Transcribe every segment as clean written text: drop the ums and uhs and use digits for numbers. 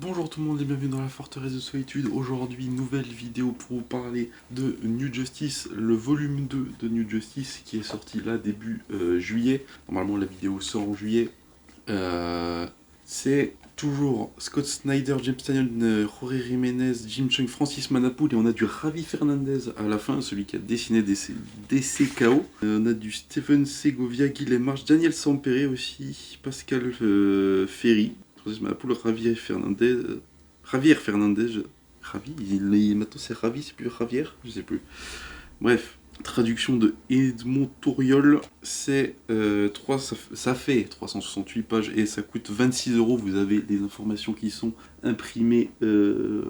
Bonjour tout le monde et bienvenue dans la forteresse de solitude. Aujourd'hui, nouvelle vidéo pour vous parler de New Justice, le volume 2 de New Justice qui est sorti là début juillet. Normalement la vidéo sort en juillet. C'est toujours Scott Snyder, James Tynion, Jorge Jiménez, Jim Cheung, Francis Manapul et on a du Javi Fernandez à la fin, celui qui a dessiné DCKO. On a du Stephen Segovia, Guilhem March, Daniel Sampere aussi, Pascal Ferry. Manapul, Javier Fernandez, maintenant c'est Ravi, c'est plus Javier, je sais plus. Bref, traduction de Edmond Touriol, c'est ça fait 368 pages et ça coûte 26€. Vous avez les informations qui sont imprimées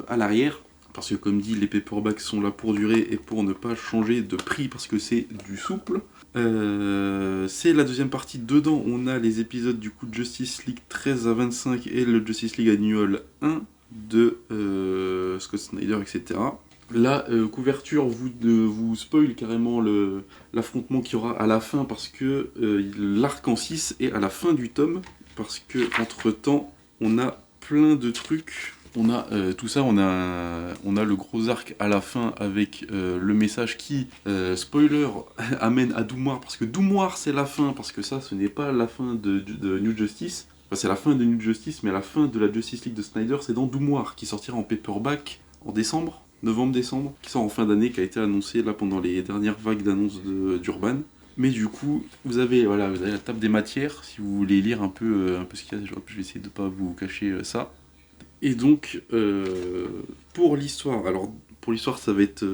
à l'arrière. Parce que comme dit, les paperbacks sont là pour durer et pour ne pas changer de prix parce que c'est du souple. C'est la deuxième partie. Dedans, on a les épisodes du coup de Justice League 13 à 25 et le Justice League Annual 1 de Scott Snyder, etc. La couverture vous spoil carrément l'affrontement qu'il y aura à la fin parce que l'arc en 6 est à la fin du tome. Parce que entre temps, on a plein de trucs. On a tout ça, on a le gros arc à la fin avec le message qui, spoiler, amène à Doumoire, parce que Doumoire c'est la fin, parce que ça ce n'est pas la fin de New Justice, enfin c'est la fin de New Justice, mais la fin de la Justice League de Snyder c'est dans Doumoire, qui sortira en paperback en décembre, novembre-décembre, qui sort en fin d'année, qui a été annoncé là pendant les dernières vagues d'annonces d'Urban. Mais du coup, vous avez la table des matières, si vous voulez lire un peu ce qu'il y a, je vais essayer de ne pas vous cacher ça. Et donc, pour l'histoire, ça va être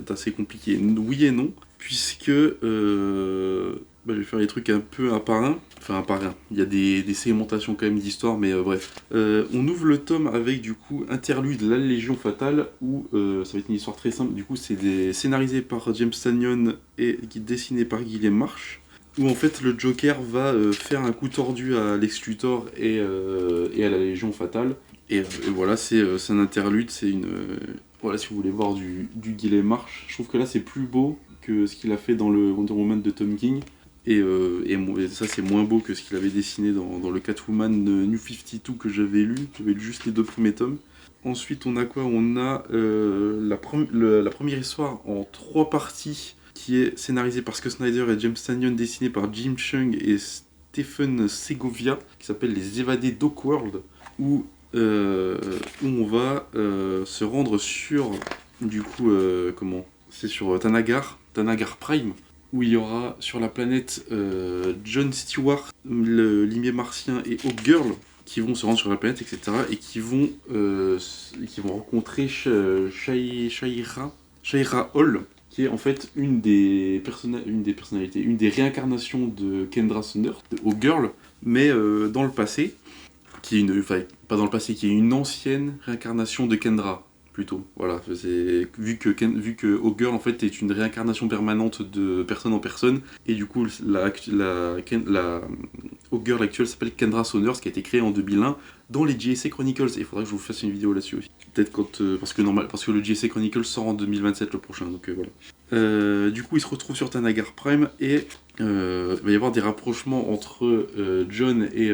assez compliqué, oui et non, puisque je vais faire les trucs un peu un par un, enfin un par un. Il y a des segmentations quand même d'histoire, mais bref. On ouvre le tome avec du coup Interlude, la Légion Fatale, où ça va être une histoire très simple. Du coup, c'est scénarisé par James Tynion et dessiné par Guilhem March, où en fait le Joker va faire un coup tordu à Lex Luthor et à la Légion Fatale. Et voilà, c'est un interlude, c'est une... voilà, si vous voulez voir du Guilhem March, je trouve que là c'est plus beau que ce qu'il a fait dans le Wonder Woman de Tom King. Et ça c'est moins beau que ce qu'il avait dessiné dans le Catwoman New 52 que j'avais lu juste les 2 premiers tomes. Ensuite on a quoi? On a la première histoire en 3 parties, qui est scénarisé par Scott Snyder et James Tynion, dessiné par Jim Cheung et Stephen Segovia, qui s'appelle Les Évadés d'Oakworld, où on va se rendre sur, du coup, c'est sur Tanagar Prime, où il y aura sur la planète John Stewart, le limier martien, et Hawkgirl, qui vont se rendre sur la planète, etc., et qui vont rencontrer Shaira Hall, qui est en fait une des personnalités, une des réincarnations de Kendra Saunders, de Hawkgirl, mais dans le passé, qui est une ancienne réincarnation de Kendra, plutôt. Voilà, vu que Hawkgirl en fait est une réincarnation permanente de personne en personne, et du coup la Hawkgirl actuelle s'appelle Kendra Saunders, qui a été créée en 2001 dans les JSA Chronicles, et il faudra que je vous fasse une vidéo là-dessus aussi. Peut-être parce que le JSA Chronicles sort en 2027 le prochain, donc voilà. Du coup, il se retrouve sur Tanagar Prime et il va y avoir des rapprochements entre John et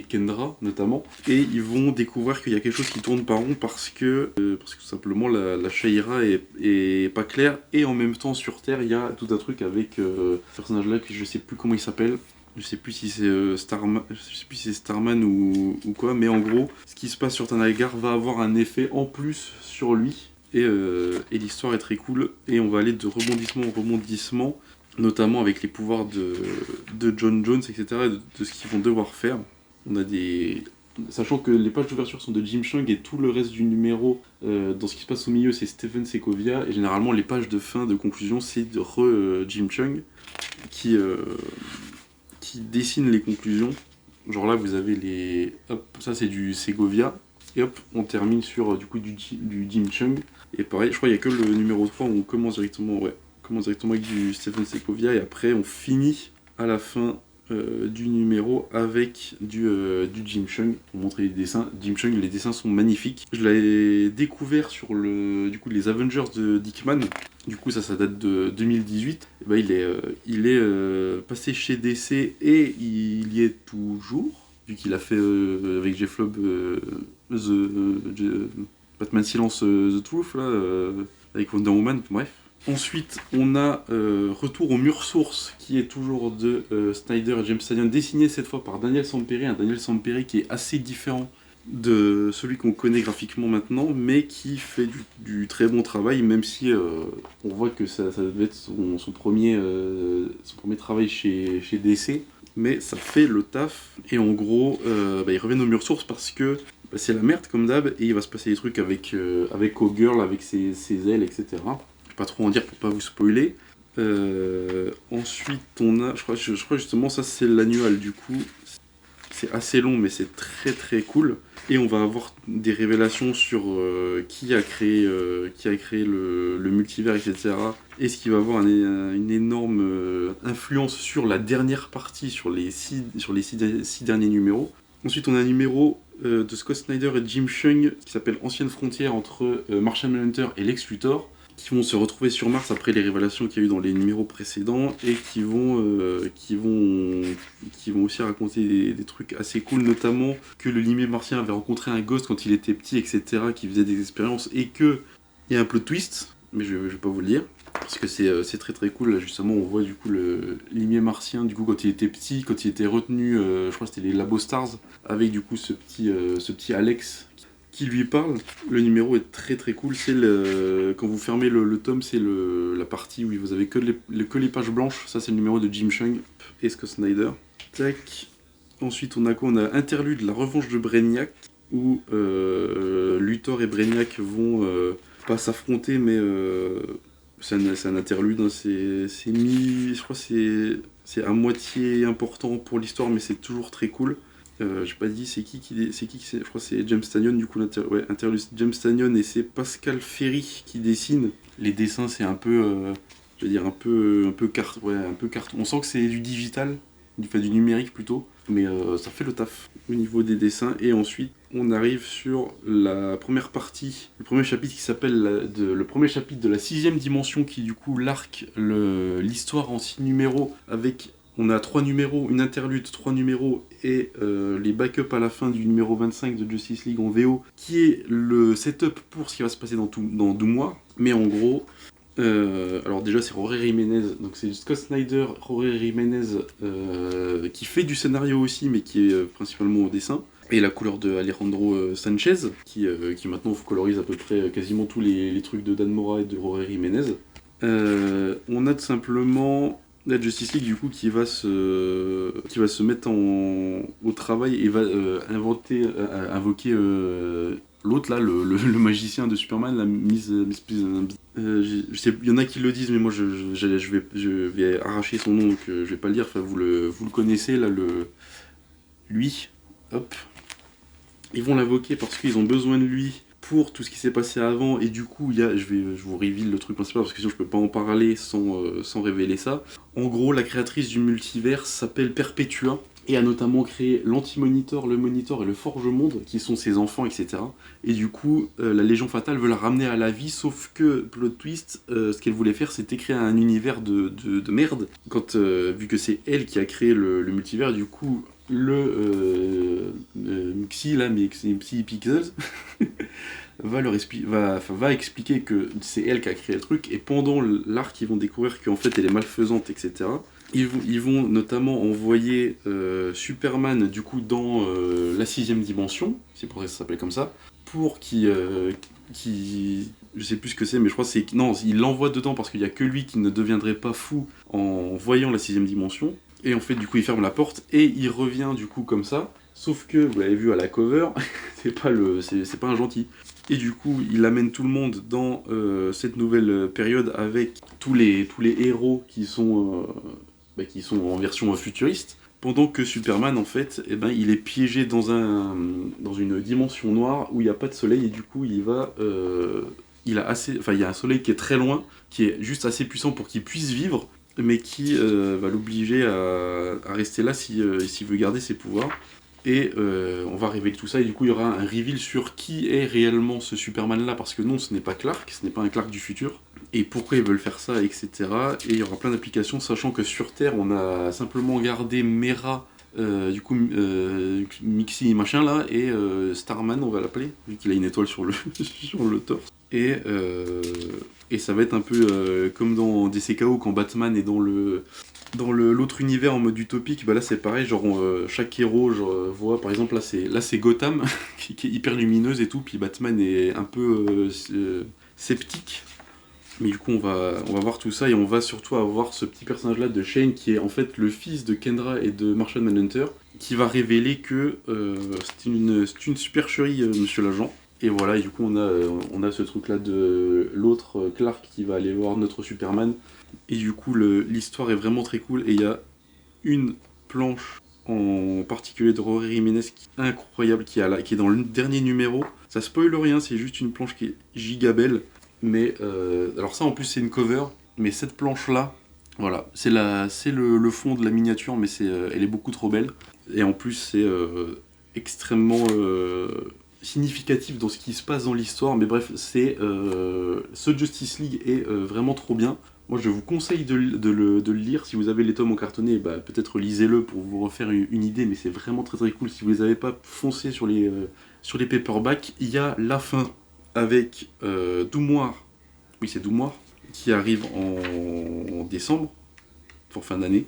Kendra notamment, et ils vont découvrir qu'il y a quelque chose qui tourne pas rond parce que tout simplement la Shaira est pas claire, et en même temps sur Terre il y a tout un truc avec ce personnage là que je sais plus comment il s'appelle. Je sais plus si c'est Starman ou quoi, mais en gros, ce qui se passe sur Tanagar va avoir un effet en plus sur lui, et l'histoire est très cool, et on va aller de rebondissement en rebondissement, notamment avec les pouvoirs de John Jones, etc., et de ce qu'ils vont devoir faire. On a sachant que les pages d'ouverture sont de Jim Cheung et tout le reste du numéro, dans ce qui se passe au milieu, c'est Stephen Segovia, et généralement les pages de fin, de conclusion, c'est de Jim Cheung qui dessine les conclusions. Genre là, vous avez hop, ça c'est du Segovia, et hop, on termine sur du Jim Cheung. Et pareil, je crois qu'il n'y a que le numéro 3 où on commence directement avec du Stephen Segovia, et après on finit à la fin du numéro avec du Jim Cheung pour montrer les dessins. Jim Cheung, les dessins sont magnifiques. Je l'avais découvert sur les Avengers de Dickman. Du coup, ça date de 2018. Et il est passé chez DC et il y est toujours. vu qu'il a fait avec Jeff Loeb Batman Silence The Truth, là, avec Wonder Woman, bref. Ensuite, on a Retour au mur source, qui est toujours de Snyder et James Tynion, dessiné cette fois par Daniel Sampere, un Daniel Sampere qui est assez différent de celui qu'on connaît graphiquement maintenant, mais qui fait du très bon travail, même si on voit que ça devait être son premier travail chez DC, mais ça fait le taf. Et en gros, ils reviennent au mur source parce que c'est la merde comme d'hab, et il va se passer des trucs avec Cowgirl, avec ses ailes, etc. Je vais pas trop en dire pour pas vous spoiler. Ensuite, on a, je crois justement, ça c'est l'annual du coup. C'est assez long, mais c'est très très cool. Et on va avoir des révélations sur qui a créé le multivers, etc. Et ce qui va avoir une énorme influence sur la dernière partie, sur les six derniers numéros. Ensuite, on a un numéro de Scott Snyder et Jim Cheung qui s'appelle Ancienne frontière entre Martian Manhunter et Lex Luthor, qui vont se retrouver sur Mars après les révélations qu'il y a eu dans les numéros précédents, et qui vont aussi raconter des trucs assez cool, notamment que le limier martien avait rencontré un ghost quand il était petit, etc., qui faisait des expériences, et que il y a un plot twist, mais je vais pas vous le dire, parce que c'est très très cool. Là justement on voit du coup le limier martien du coup quand il était petit, quand il était retenu, je crois que c'était les Labo Stars, avec du coup ce petit Alex qui lui parle. Le numéro est très très cool. C'est quand vous fermez le tome, c'est la partie où vous avez que les pages blanches. Ça c'est le numéro de Jim Cheung et Scott Snyder. Tac. Ensuite on a quoi? On a Interlude, la revanche de Brainiac, où Luthor et Brainiac vont pas s'affronter, mais c'est un interlude. Hein. Je crois que c'est à moitié important pour l'histoire, mais c'est toujours très cool. J'ai pas dit c'est qui je crois que c'est James Tynion du coup interlude James Tynion, et c'est Pascal Ferry qui dessine. Les dessins c'est un peu je veux dire un peu carton. On sent que c'est du digital, du numérique plutôt, mais ça fait le taf au niveau des dessins. Et ensuite on arrive sur la première partie, le premier chapitre qui s'appelle le premier chapitre de la 6ème dimension, qui du coup l'arc l'histoire en 6 numéros avec. On a 3 numéros, une interlude, 3 numéros et les backups à la fin du numéro 25 de Justice League en VO, qui est le setup pour ce qui va se passer dans 12 mois. Mais en gros, alors déjà c'est Jorge Jiménez, donc c'est Scott Snyder, Jorge Jiménez qui fait du scénario aussi, mais qui est principalement au dessin. Et la couleur de Alejandro Sanchez, qui maintenant colorise à peu près quasiment tous les trucs de Dan Mora et de Jorge Jiménez. On a tout simplement la Justice League du coup qui va se mettre au travail et va invoquer l'autre là, le magicien de Superman, la je sais, il y en a qui le disent, mais moi je vais arracher son nom, donc je vais pas le dire. Enfin, vous le connaissez là, lui, hop. Ils vont l'invoquer parce qu'ils ont besoin de lui pour tout ce qui s'est passé avant, et du coup je vous révèle le truc principal parce que sinon je peux pas en parler sans révéler ça. En gros, la créatrice du multivers s'appelle Perpetua et a notamment créé l'Anti-Monitor, le Monitor et le Forge-Monde, qui sont ses enfants, etc. Et du coup, la Légion Fatale veut la ramener à la vie, sauf que, plot twist, ce qu'elle voulait faire, c'était créer un univers de merde, vu que c'est elle qui a créé le multivers. Du coup, Muxi, là, Muxi Pixels, va expliquer que c'est elle qui a créé le truc, et pendant l'arc, ils vont découvrir qu'en fait, elle est malfaisante, etc. Ils vont notamment envoyer Superman du coup dans la 6ème dimension, c'est pour ça que ça s'appelait comme ça, pour qui je sais plus ce que c'est, mais je crois que c'est non, il l'envoie dedans parce qu'il y a que lui qui ne deviendrait pas fou en voyant la 6ème dimension. Et en fait du coup il ferme la porte et il revient du coup comme ça. Sauf que vous l'avez vu à la cover, c'est pas un gentil. Et du coup, il amène tout le monde dans cette nouvelle période avec tous les héros qui sont en version futuriste, pendant que Superman, en fait, il est piégé dans une dimension noire où il n'y a pas de soleil, et du coup, il y a un soleil qui est très loin, qui est juste assez puissant pour qu'il puisse vivre, mais qui va l'obliger à rester là s'il veut garder ses pouvoirs. Et on va révéler tout ça, et du coup il y aura un reveal sur qui est réellement ce Superman là, parce que non, ce n'est pas Clark, ce n'est pas un Clark du futur, et pourquoi ils veulent faire ça, etc. Et il y aura plein d'applications, sachant que sur Terre on a simplement gardé Mera Du coup, Mixi machin là, et Starman, on va l'appeler, vu qu'il a une étoile sur le, sur le torse. Et ça va être un peu comme dans DCKO, quand Batman est dans l'autre univers en mode utopique. Bah là c'est pareil, genre chaque héros voit, par exemple là c'est Gotham qui est hyper lumineuse et tout, puis Batman est un peu sceptique. Mais du coup on va voir tout ça, et on va surtout avoir ce petit personnage là de Shane qui est en fait le fils de Kendra et de Martian Manhunter, qui va révéler que c'est une supercherie, monsieur l'agent. Et voilà, et du coup on a ce truc là de l'autre Clark qui va aller voir notre Superman. Et du coup l'histoire est vraiment très cool, et il y a une planche en particulier de Rory Jiménez qui est incroyable, qui est dans le dernier numéro. Ça spoil rien, c'est juste une planche qui est giga belle. Mais alors ça en plus c'est une cover, mais cette planche là, voilà, c'est le fond de la miniature, mais elle est beaucoup trop belle. Et en plus c'est extrêmement significatif dans ce qui se passe dans l'histoire. Mais bref, ce Justice League est vraiment trop bien. Moi je vous conseille de le lire. Si vous avez les tomes en cartonné, bah, peut-être lisez-le pour vous refaire une idée, mais c'est vraiment très très cool. Si vous les avez pas, foncez sur les paperbacks. Il y a la fin avec Doumoire, oui c'est Doumoire, qui arrive en décembre, pour fin d'année.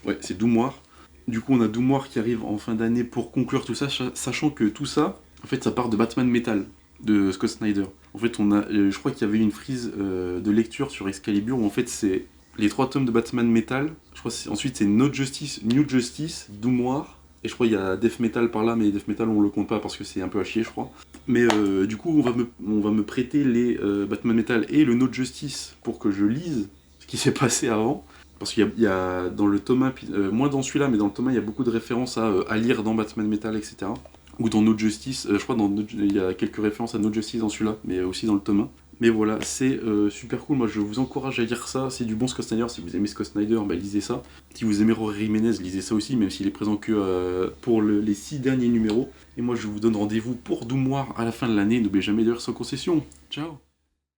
Ouais, c'est Doumoire. Du coup on a Doumoire qui arrive en fin d'année pour conclure tout ça, sachant que tout ça, en fait ça part de Batman Metal, de Scott Snyder. En fait je crois qu'il y avait une frise de lecture sur Excalibur, où en fait c'est les 3 tomes de Batman Metal, je crois ensuite c'est No Justice, New Justice, Doumoire, et je crois qu'il y a Death Metal par là, mais Death Metal on le compte pas parce que c'est un peu à chier je crois. Mais du coup on va me prêter les Batman Metal et le No Justice pour que je lise ce qui s'est passé avant. Parce qu'il y a dans le tome 1, moins dans celui-là, mais dans le tome 1, il y a beaucoup de références à lire dans Batman Metal, etc. Ou dans No Justice, je crois il y a quelques références à No Justice dans celui-là, mais aussi dans le tome 1. Mais voilà, c'est super cool, moi je vous encourage à lire ça, c'est du bon Scott Snyder. Si vous aimez Scott Snyder, bah, lisez ça. Si vous aimez Rory Jiménez, lisez ça aussi, même s'il est présent que pour les 6 derniers numéros. Et moi je vous donne rendez-vous pour Doumoire à la fin de l'année, n'oubliez jamais de lire sans concession. Ciao.